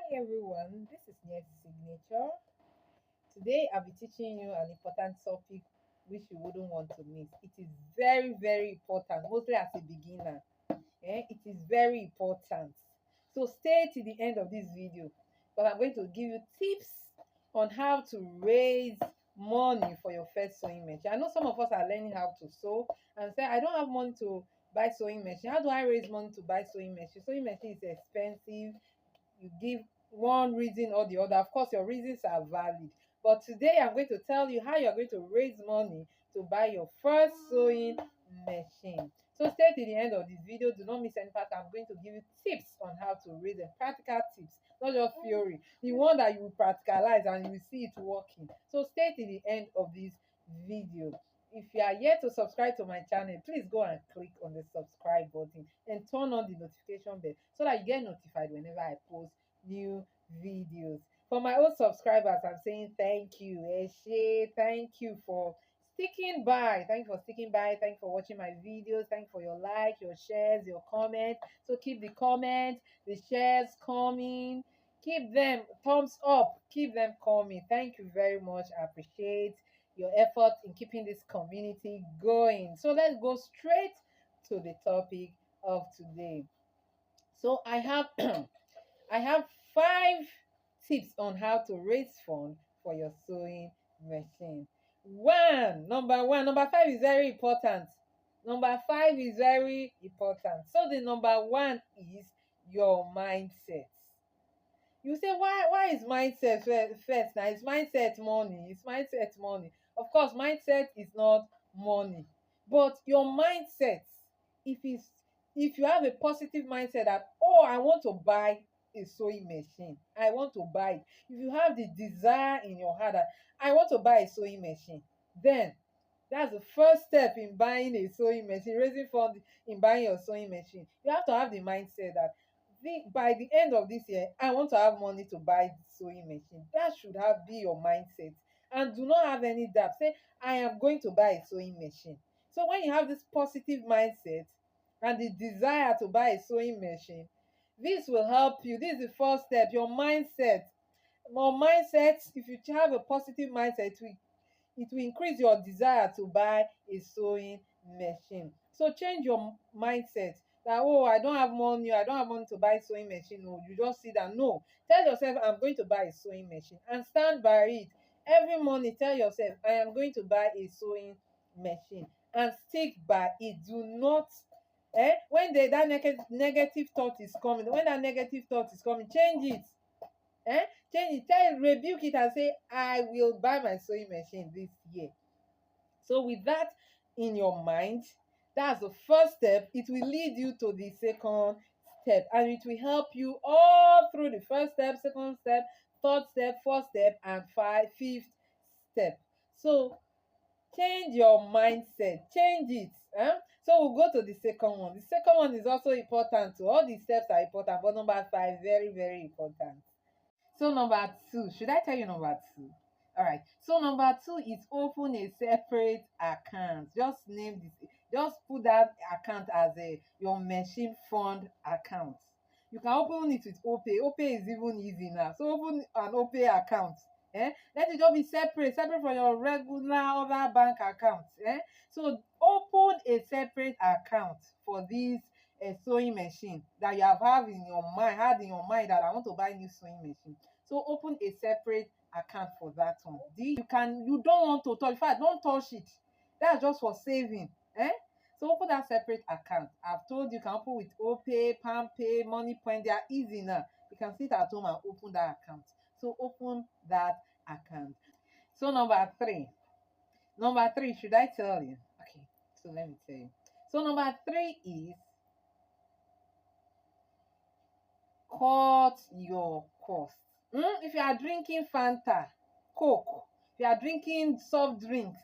Hi everyone, this is Net Signature. Today I'll be teaching you an important topic which you wouldn't want to miss. It is very, very important, mostly as a beginner. It is very important. So stay to the end of this video because I'm going to give you tips on how to raise money for your first sewing machine. I know some of us are learning how to sew and say, I don't have money to buy sewing machine. How do I raise money to buy sewing machine? Sewing machine is expensive. You give one reason or the other. Of course, your reasons are valid. But today I'm going to tell you how you're going to raise money to buy your first sewing machine. So stay to the end of this video. Do not miss any part. I'm going to give you tips on how to raise them. Practical tips, not just theory. The one that you will practicalize and you will see it working. So stay to the end of this video. If you are yet to subscribe to my channel, please go and click on the subscribe button and turn on the notification bell so that you get notified whenever I post new videos. For my old subscribers, I'm saying thank you. Eshe, thank you for sticking by. Thank you for sticking by. Thank you for watching my videos. Thank you for your likes, your shares, your comments. So keep the comments, the shares coming. Keep them thumbs up. Keep them coming. Thank you very much. I appreciate your effort in keeping this community going. So let's go straight to the topic of today. So I have I have 5 tips on how to raise funds for your sewing machine. Number 5 is very important. Number 5 is very important. So the number 1 is your mindset. You say, why is mindset first? Now it's mindset money. It's mindset money. Of course, mindset is not money, but your mindset, if it's if you have a positive mindset that, oh, I want to buy a sewing machine, I want to buy it. If you have the desire in your heart that I want to buy a sewing machine, then that's the first step in buying a sewing machine, raising funds in buying your sewing machine. You have to have the mindset that by the end of this year, I want to have money to buy the sewing machine. That should be your mindset. And do not have any doubt. Say, I am going to buy a sewing machine. So when you have this positive mindset and the desire to buy a sewing machine, this will help you. This is the first step, your mindset. More mindset, if you have a positive mindset, it will increase your desire to buy a sewing machine. So change your mindset that, oh, I don't have money to buy sewing machine. No, you just see that. No, tell yourself, I'm going to buy a sewing machine and stand by it. Every morning tell yourself, I am going to buy a sewing machine and stick by it. Do not when that negative thought is coming, change it. Change it, rebuke it and say, I will buy my sewing machine this year. So with that in your mind, that's the first step. It will lead you to the second step, and it will help you all through the first step, second step, third step, fourth step, and fifth step. So change your mindset, change it. So we'll go to the second one. The second one is also important too. All these steps are important, but number 5, very, very important. So number 2, should I tell you number 2? All right. So number 2 is open a separate account. Just name this. Just put that account as your machine fund account. You can open it with OPay. OPay is even easy now. So open an OPay account. Let it just be separate from your regular other bank accounts. So open a separate account for this sewing machine that you have had in your mind that I want to buy new sewing machine. So open a separate account for that one. You don't want to touch, in fact, don't touch it. That's just for saving. So open that separate account. I've told you can open with OPay, PalmPay, MoneyPoint. They are easy now. You can sit at home and open that account. So open that account. So number 3, should I tell you? Okay, so let me tell you. So number 3 is cut your cost. If you are drinking Fanta, Coke, if you are drinking soft drinks,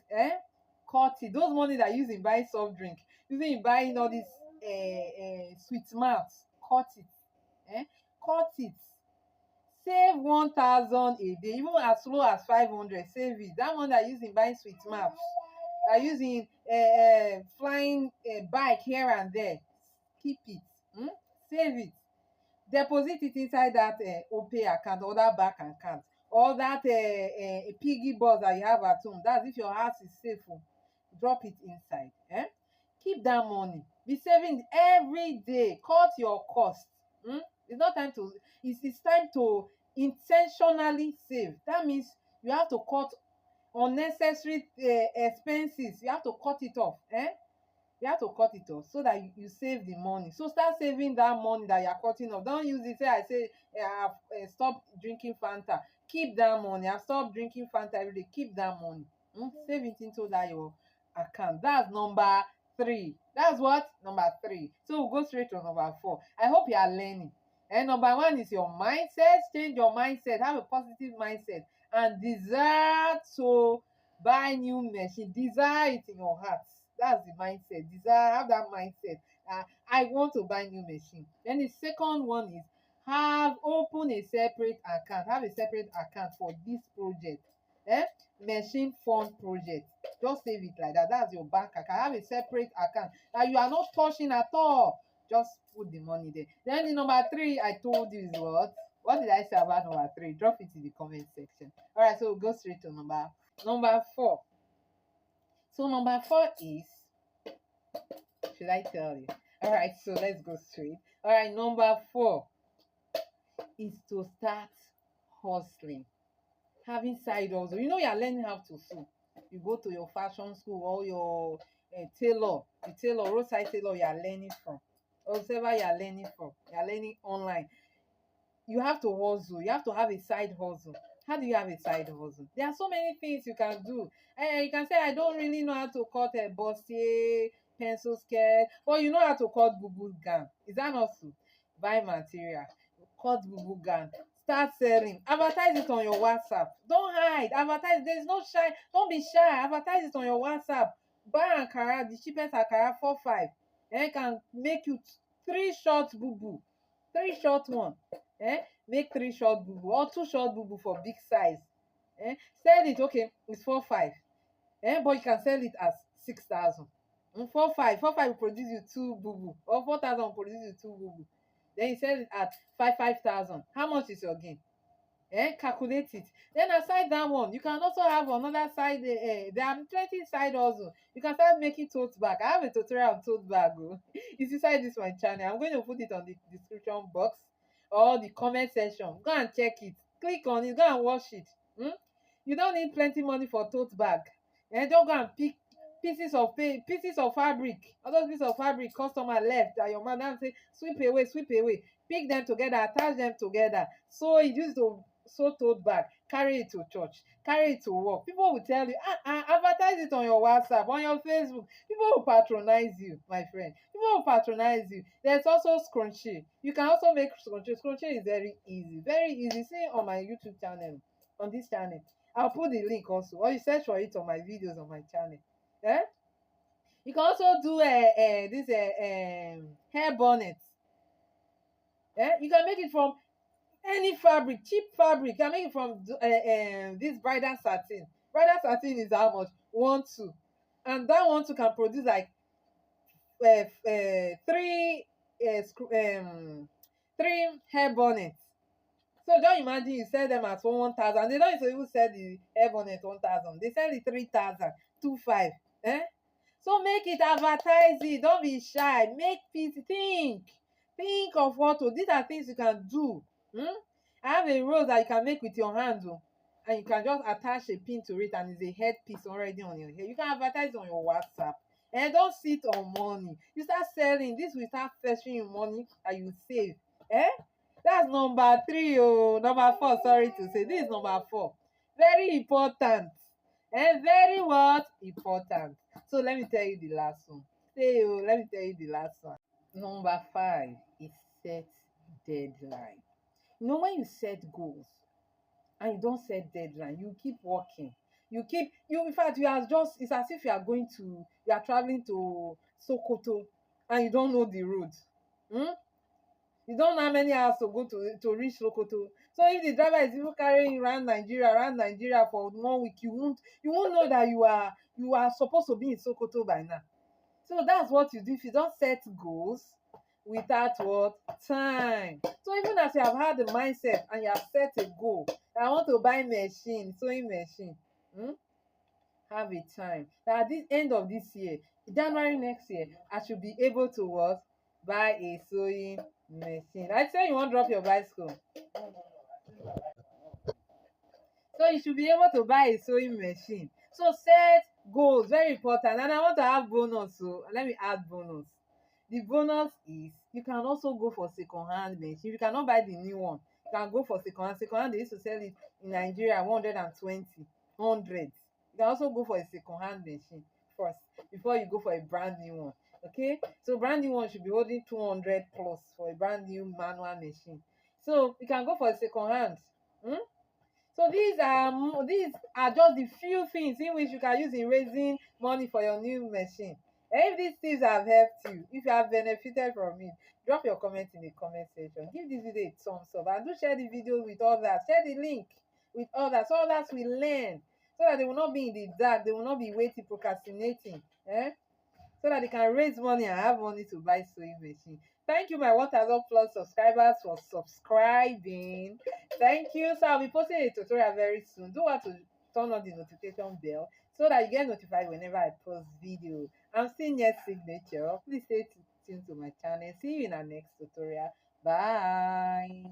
cut it. Those money that you use in buying soft drink, using in buying all these sweet mouths, cut it. Cut it. Save 1,000 a day, even as low as 500. Save it. That one that you use in buying sweet mouths, that using flying bike here and there, keep it. Save it. deposit it inside that OPay account or that bank account or that piggy box that you have at home. That's if your house is safe. Drop it inside. Keep that money. Be saving every day. Cut your cost. It's not time to. It's time to intentionally save. That means you have to cut unnecessary expenses. You have to cut it off. You have to cut it off so that you save the money. So start saving that money that you are cutting off. Don't use it say I say I've stopped drinking Fanta. Keep that money. I've stopped drinking Fanta every day. Keep that money. Save it into that your account. That's number 3. That's what? Number 3. So we'll go straight to number 4. I hope you are learning. And number 1 is your mindset. Change your mindset. Have a positive mindset. And desire to buy new machine. Desire it in your heart. That's the mindset. Desire, have that mindset. I want to buy new machine. Then the second one is open a separate account. Have a separate account for this project. Machine fund project. Just save it like that. That's your bank account. Have a separate account that you are not touching at all. Just put the money there. Then the number 3 I told you is what? What did I say about number 3? Drop it in the comment section. All right, so we'll go straight to number 4. So number 4 is, should I tell you? All right, so let's go straight. All right, number 4 is to start hustling. Having side hustle. You know you are learning how to sew. You go to your fashion school or your roadside tailor you are learning from. Or whatever you are learning from. You are learning online. You have to hustle. You have to have a side hustle. How do you have a side hustle? There are so many things you can do. You can say, I don't really know how to cut a bustier, pencil skirt, but you know how to cut bubu gown. Is that not so? Buy material, cut bubu gown, start selling, advertise it on your WhatsApp. Don't hide, advertise. There's no shy. Don't be shy. Advertise it on your WhatsApp. Buy Ankara, the cheapest Ankara 4-5. And can make you 3 short bubu, 3 short one. Make 3 short bubu or 2 short bubu for big size. Sell it, okay, it's 4-5. But you can sell it as 6,000. 4-5 will produce you 2 bubu, or 4,000 will produce you 2 bubu. Then you sell it at 5,000. How much is your gain? Calculate it. Then aside that one, you can also have another side. There are plenty side also. You can start making tote bag. I have a tutorial on tote bag. It's inside this my channel. I'm going to put it on the description box or the comment section. Go and check it. Click on it. Go and watch it. You don't need plenty money for tote bag. Don't go and pick pieces of fabric. All those pieces of fabric customer left that your madam say sweep away. Pick them together, attach them together. So it used to sew tote bag, carry it to church, carry it to work. People will tell you, advertise it on your WhatsApp, on your Facebook. People will patronize you, my friend. People will patronize you. There's also scrunchie. You can also make scrunchie. Scrunchie is very easy. See on my YouTube channel, on this channel. I'll put the link also, or you search for it on my videos on my channel. You can also do this hair bonnet. You can make it from any fabric, cheap fabric. You can make it from this bridal satin. Bridal satin is how much? 1-2, and that 1-2 can produce like 3 hair bonnets. So just imagine you sell them at 1,000. They don't even sell the hair bonnet 1,000. They sell it 3,000, 2,500. So make it, advertise it. Don't be shy. Make people think of what to. These are things you can do. I have a rose that you can make with your hand, and you can just attach a pin to it, and it's a headpiece already on your hair. You can advertise on your WhatsApp. And don't sit on money. You start selling. This will start fetching you money that you save. That's number 3. Number 4, sorry to say. This is number 4. Very important. And very what? Important. So let me tell you the last one. Let me tell you the last one. Number 5 is set deadline. You know, when you set goals and you don't set deadline, you keep working. In fact, it's as if you are traveling to Sokoto and you don't know the road. You don't know how many hours to go to reach Sokoto. So if the driver is even carrying you around Nigeria for 1 week, you won't know that you are supposed to be in Sokoto by now. So that's what you do. If you don't set goals, without what? Time. So even as you have had the mindset and you have set a goal, I want to buy machine, sewing machine. Have a time that at the end of this year, January next year, I should be able to what? Buy a sewing machine. I say you want to drop your bicycle. So you should be able to buy a sewing machine. So set goals, very important. And I want to have bonus. So let me add bonus. The bonus is you can also go for second hand machine. You cannot buy the new one. You can go for second hand. Second hand, they used to sell it in Nigeria 120, 100. You can also go for a second hand machine first before you go for a brand new one. Okay, so brand new one should be holding 200 plus for a brand new manual machine. So you can go for a second hand. So these are just the few things in which you can use in raising money for your new machine. And if these tips have helped you, if you have benefited from it, drop your comment in the comment section. Give this video a thumbs up and do share the video with others. Share the link with others so others will learn, so that they will not be in the dark, they will not be waiting, procrastinating. So that they can raise money and have money to buy sewing machine. Thank you, my 1000 plus subscribers, for subscribing. Thank you. So I'll be posting a tutorial very soon. Do want to turn on the notification bell so that you get notified whenever I post video. I'm still Nyet Signature. Please stay tuned to my channel. See you in our next tutorial. Bye.